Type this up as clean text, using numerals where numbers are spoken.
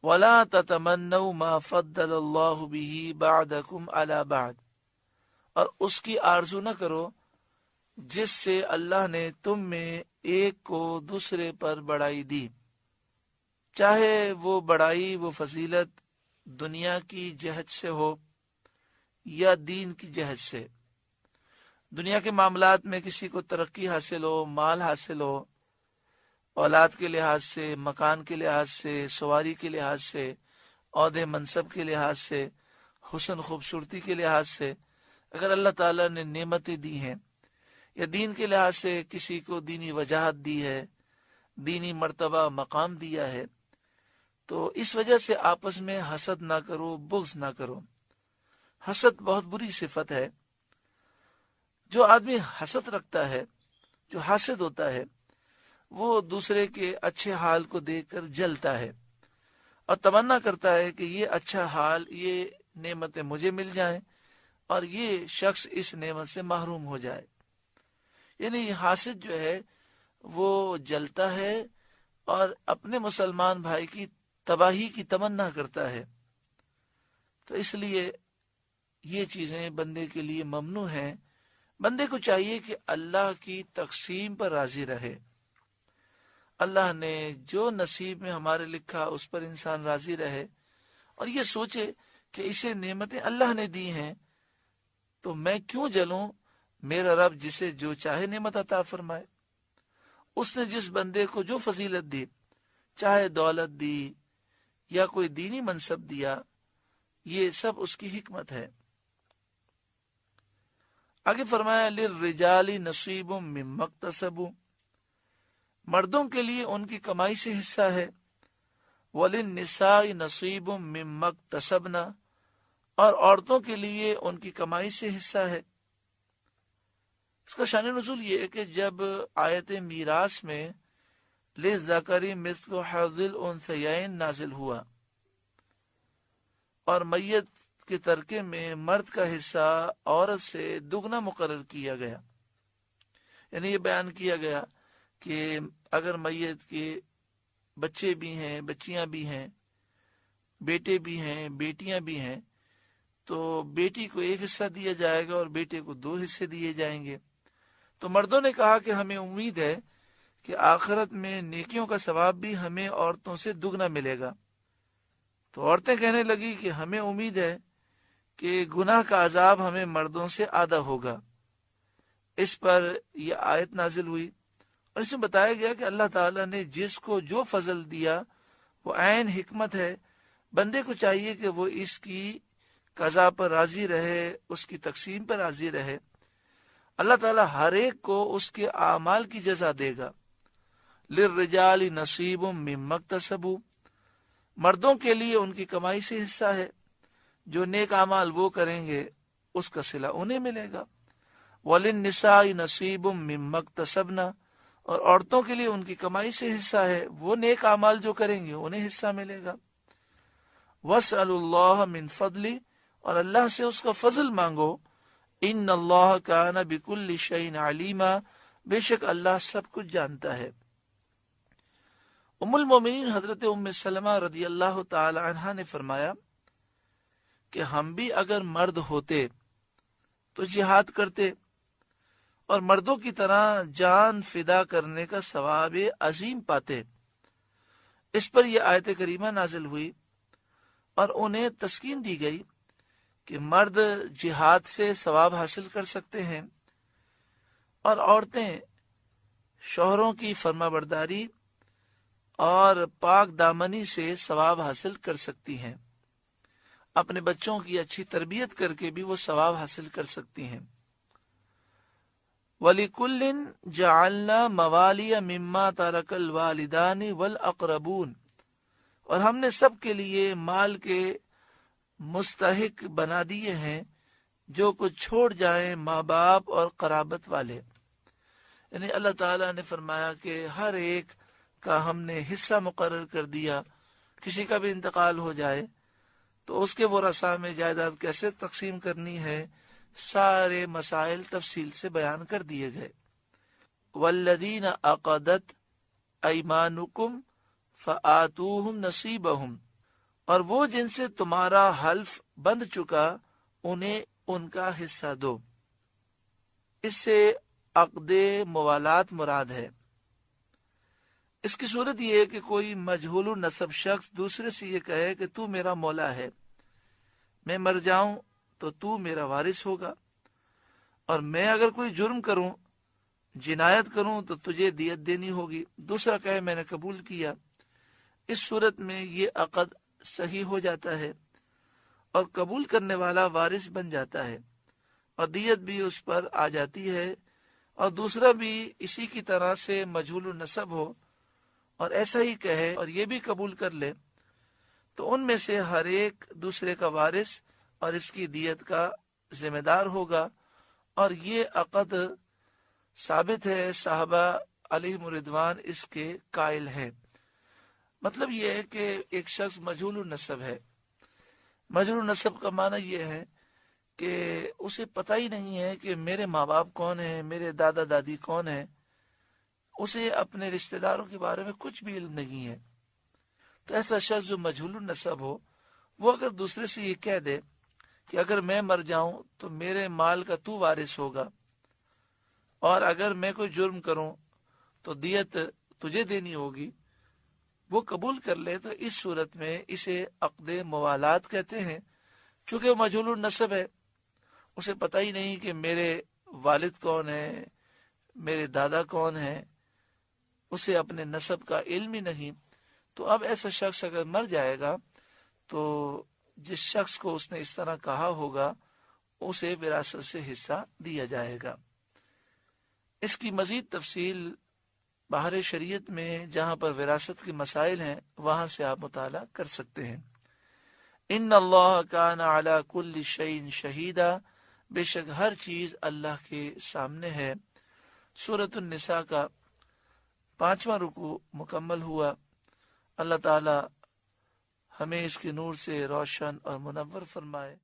وَلَا تَتَمَنَّوْا مَا فَضَّلَ اللَّهُ بِهِ بَعْدَكُمْ عَلَى بَعْد، اور اس کی آرزو نہ کرو جس سے اللہ نے تم میں ایک کو دوسرے پر بڑائی دی، چاہے وہ بڑائی وہ فضیلت دنیا کی جہت سے ہو یا دین کی جہت سے۔ دنیا کے معاملات میں کسی کو ترقی حاصل ہو، مال حاصل ہو، اولاد کے لحاظ سے، مکان کے لحاظ سے، سواری کے لحاظ سے، عہدے منصب کے لحاظ سے، حسن خوبصورتی کے لحاظ سے، اگر اللہ تعالیٰ نے نعمتیں دی ہیں، یا دین کے لحاظ سے کسی کو دینی وجاہت دی ہے، دینی مرتبہ مقام دیا ہے، تو اس وجہ سے آپس میں حسد نہ کرو، بغض نہ کرو۔ حسد بہت بری صفت ہے۔ جو آدمی حسد رکھتا ہے، جو حاسد ہوتا ہے، وہ دوسرے کے اچھے حال کو دیکھ کر جلتا ہے اور تمنا کرتا ہے کہ یہ اچھا حال، یہ نعمتیں مجھے مل جائیں اور یہ شخص اس نعمت سے محروم ہو جائے۔ یعنی حاسد جو ہے وہ جلتا ہے اور اپنے مسلمان بھائی کی تباہی کی تمنا کرتا ہے۔ تو اس لیے یہ چیزیں بندے کے لیے ممنوع ہیں۔ بندے کو چاہیے کہ اللہ کی تقسیم پر راضی رہے۔ اللہ نے جو نصیب میں ہمارے لکھا اس پر انسان راضی رہے، اور یہ سوچے کہ اسے نعمتیں اللہ نے دی ہیں تو میں کیوں جلوں، میرا رب جسے جو چاہے نعمت عطا فرمائے۔ اس نے جس بندے کو جو فضیلت دی، چاہے دولت دی یا کوئی دینی منصب دیا، یہ سب اس کی حکمت ہے۔ آگے فرمایا لِلرِّجَالِ نَصِيبٌ مِّمَّا اكْتَسَبُوا، مردوں کے لیے ان کی کمائی سے حصہ ہے، وَلِلنِّسَاءِ نَصِيبٌ مِّمَّا اكْتَسَبْنَا، اور عورتوں کے لیے ان کی کمائی سے حصہ ہے۔ اس کا شان نزول یہ ہے کہ جب آیت میراث میں لِلذَّكَرِ مِثْلُ حَظِّ الْأُنثَيَيْنِ نازل ہوا اور میت کے ترکے میں مرد کا حصہ عورت سے دگنا مقرر کیا گیا، یعنی یہ بیان کیا گیا کہ اگر میت کے بچے بھی ہیں، بچیاں بھی ہیں، بیٹے بھی ہیں، بیٹیاں بھی ہیں، تو بیٹی کو ایک حصہ دیا جائے گا اور بیٹے کو 2 حصے دیے جائیں گے۔ تو مردوں نے کہا کہ ہمیں امید ہے کہ آخرت میں نیکیوں کا ثواب بھی ہمیں عورتوں سے دگنا ملے گا۔ تو عورتیں کہنے لگی کہ ہمیں امید ہے کہ گناہ کا عذاب ہمیں مردوں سے آدھا ہوگا۔ اس پر یہ آیت نازل ہوئی اور اس میں بتایا گیا کہ اللہ تعالیٰ نے جس کو جو فضل دیا وہ عین حکمت ہے۔ بندے کو چاہیے کہ وہ اس کی قضا پر راضی رہے، اس کی تقسیم پر راضی رہے۔ اللہ تعالیٰ ہر ایک کو اس کے اعمال کی جزا دے گا۔ لِلرِّجَالِ نَصِيبٌ مِّمَّا اكْتَسَبُوا، مردوں کے لیے ان کی کمائی سے حصہ ہے، جو نیک اعمال وہ کریں گے اس کا صلہ انہیں ملے گا۔ وَلِلنِّسَاءِ نَصِيبٌ مِّمَّا اكْتَسَبْنَا، اور عورتوں کے لیے ان کی کمائی سے حصہ ہے، وہ نیک اعمال جو کریں گے انہیں حصہ ملے گا۔ وَاسْأَلُوا اللَّهَ مِن فَضْلِهِ، اور اللہ سے اس کا فضل مانگو۔ إِنَّ اللَّهَ كَانَ بِكُلِّ شَيْءٍ عَلِيمًا، بے شک اللہ سب کچھ جانتا ہے۔ ام المومنین حضرت ام سلمہ رضی اللہ تعالی عنہا نے فرمایا کہ ہم بھی اگر مرد ہوتے تو جہاد کرتے اور مردوں کی طرح جان فدا کرنے کا ثواب عظیم پاتے۔ اس پر یہ آیت کریمہ نازل ہوئی اور انہیں تسکین دی گئی کہ مرد جہاد سے ثواب حاصل کر سکتے ہیں اور عورتیں شوہروں کی فرما برداری اور پاک دامنی سے ثواب حاصل کر سکتی ہیں، اپنے بچوں کی اچھی تربیت کر کے بھی وہ ثواب حاصل کر سکتی ہیں۔ وَلِكُلٍّ جَعَلْنَا مَوَالِيَ مِمَّا تَرَكَ الْوَالِدَانِ وَالْأَقْرَبُونَ، اور ہم نے سب کے لیے مال کے مستحق بنا دیے ہیں جو کچھ چھوڑ جائیں ماں باپ اور قرابت والے۔ یعنی اللہ تعالیٰ نے فرمایا کہ ہر ایک کا ہم نے حصہ مقرر کر دیا۔ کسی کا بھی انتقال ہو جائے تو اس کے ورثاء میں جائیداد کیسے تقسیم کرنی ہے، سارے مسائل تفصیل سے بیان کر دیے گئے۔ والذین عقدت ایمانکم فآتوہم نصیبہم، اور وہ جن سے تمہارا حلف بند چکا انہیں ان کا حصہ دو۔ اس سے عقد موالات مراد ہے۔ اس کی صورت یہ ہے کہ کوئی مجہول النسب شخص دوسرے سے یہ کہے کہ تو میرا مولا ہے، میں مر جاؤں تو میرا وارث ہوگا، اور میں اگر کوئی جرم کروں، جنایت کروں تو تجھے دیت دینی ہوگی۔ دوسرا کہے میں نے قبول کیا۔ اس صورت میں یہ عقد صحیح ہو جاتا ہے اور قبول کرنے والا وارث بن جاتا ہے، اور دیت بھی اس پر آ جاتی ہے، اور دوسرا بھی اسی کی طرح سے مجہول النسب ہو اور ایسا ہی کہے اور یہ بھی قبول کر لے، تو ان میں سے ہر ایک دوسرے کا وارث اور اس کی دیت کا ذمہ دار ہوگا، اور یہ عقد ثابت ہے، صحابہ علیہم رضوان اس کے قائل ہے۔ مطلب یہ ہے کہ ایک شخص مجہول النسب ہے۔ مجہول النسب کا معنی یہ ہے کہ اسے پتہ ہی نہیں ہے کہ میرے ماں باپ کون ہیں، میرے دادا دادی کون ہیں، اسے اپنے رشتہ داروں کے بارے میں کچھ بھی علم نہیں ہے۔ تو ایسا شخص جو مجہول النسب ہو، وہ اگر دوسرے سے یہ کہہ دے کہ اگر میں مر جاؤں تو میرے مال کا تو وارث ہوگا، اور اگر میں کوئی جرم کروں تو دیت تجھے دینی ہوگی، وہ قبول کر لے، تو اس صورت میں اسے عقد موالات کہتے ہیں۔ چونکہ وہ مجہول النسب ہے، اسے پتہ ہی نہیں کہ میرے والد کون ہیں، میرے دادا کون ہیں، اسے اپنے نسب کا علم ہی نہیں، تو اب ایسا شخص اگر مر جائے گا تو جس شخص کو اس نے اس طرح کہا ہوگا اسے وراثت سے حصہ دیا جائے گا۔ اس کی مزید تفصیل بحر شریعت میں جہاں پر وراثت کے مسائل ہیں وہاں سے آپ مطالعہ کر سکتے ہیں۔ ان اللہ کان علی کل شیء شہیدا، بے شک ہر چیز اللہ کے سامنے ہے۔ سورۃ النساء کا 5واں رکوع مکمل ہوا۔ اللہ تعالی ہمیں اس کے نور سے روشن اور منور فرمائے۔